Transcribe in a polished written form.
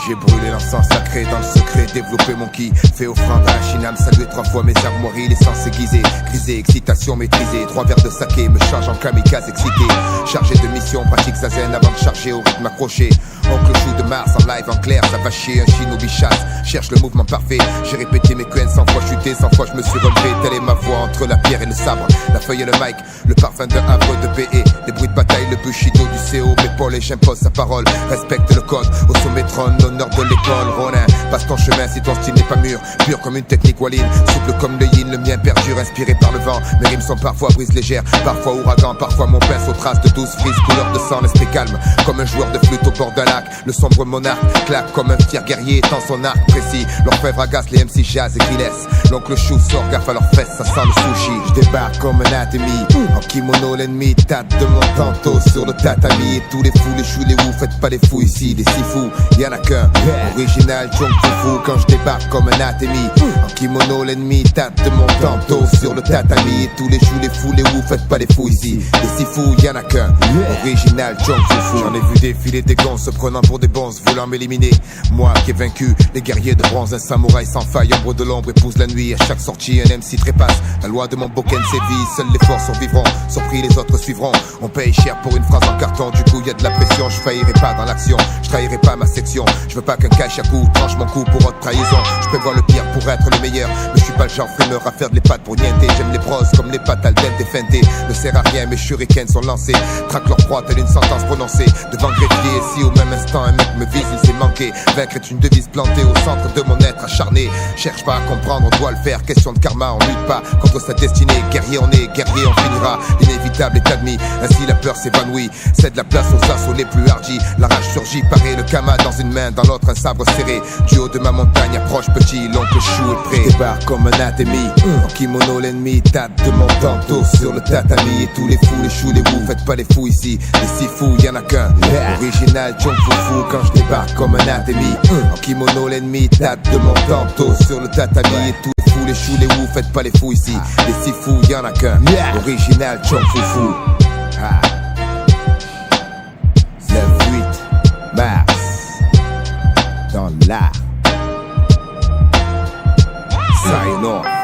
J'ai brûlé l'encens sacré dans le secret, développé mon ki. Fait offrande à Shinam, salué 3 fois mes armoiries, l'essence aiguisée, grisée, excitation maîtrisée. 3 verres de saké me charge en kamikaze excité. Chargé de mission, pratique zazen avant de charger au rythme accroché. Oncle Chou de Mars en live en clair, ça va chier, un shinobi chasse. Cherche le mouvement parfait, j'ai répété mes QN 100 fois chuté, 100 fois je me suis relevé. Telle est ma voix entre la pierre et le sabre, la feuille et le mic, le parfum d'un havre de BE. Les bruits de bataille, le bushido du CO, m'épaule et j'impose sa parole. Respecte le code, au sommet trône, l'honneur de l'école. Ronin, passe ton chemin si ton style n'est pas mûr. Pur comme une technique Walline, souple comme le yin, le mien perdure, inspiré par le vent. Mes rimes sont parfois brise légères, parfois ouragan, parfois mon pince aux traces de 12 frises, couleur de sang, l'esprit calme, comme un joueur de flûte au bord d'un lac. Le sombre monarque claque comme un fier guerrier, étend son arc précis. L'orfèvre agace les MC jazz et grillesse. L'oncle Chou sort gaffe à leurs fesses, ça sent le sushi. Je débarque comme un atemi, en kimono l'ennemi tâte de mon tantôt sur le tatami. Et tous les fous, les choux, les wous, faites pas les fous ici, les si fous, y'en a qu'un. Original, Jong Fufu, quand je débarque comme un atemi, en kimono l'ennemi tâte de mon tantôt sur le tatami. Et tous les choux, les fous, les wous, faites pas les fous ici, les si fous, y'en a qu'un. Original, Jong Fufu. J'en ai vu défiler des gons se prenant pour des bons, voulant m'éliminer. Moi qui ai vaincu les guerriers de bronze, un samouraï sans faille, ombre de l'ombre épouse la nuit. À chaque sortie un MC trépasse, la loi de mon boken sévit. Seuls les forts survivront, surpris les autres suivront. On paye cher pour une phrase en carton, du coup y a de la pression. Je faillirai pas dans l'action, je trahirai pas ma section. Je veux pas qu'un cache-à-coup tranche mon cou pour haute trahison. Je prévois le pire pour être le meilleur, mais je suis pas le genre frimeur à faire de l'épate pour nienter. J'aime les brosses comme les pattes al dente feinté. Ne sert à rien, mes shurikens sont lancés. Traque leur proie telle une sentence prononcée devant greffier. Et si au même instant un mec me vise, il s'est manqué. Vaincre est une devise plantée au centre de mon être acharné. Cherche pas à comprendre, on doit le faire. Question de karma, on lutte pas contre sa destinée. Guerrier on est, guerrier on finira. L'inévitable est admis, ainsi la peur s'évanouit. Cède la place aux assauts les plus hardis. La rage surgit, paraît le kama dans une main, dans l'autre un sabre serré. Du haut de ma montagne approche petit, l'oncle Chou est prêt. Je débarque comme un athémie, en kimono l'ennemi tâte de mon tantôt sur le tatami. Et tous les fous, les choux, les wous, faites pas les fous ici. Les si fous, y'en a qu'un. Original, Jong Fufu, quand je débarque comme un athémie, en kimono l'ennemi tâte de mon tantôt sur le tatami. Et tous les fous, les choux, les wous, faites pas les fous ici. Les si fous, y'en a qu'un. Original, Jong Fufu. Le 8 mars, dans l'art. Sign off.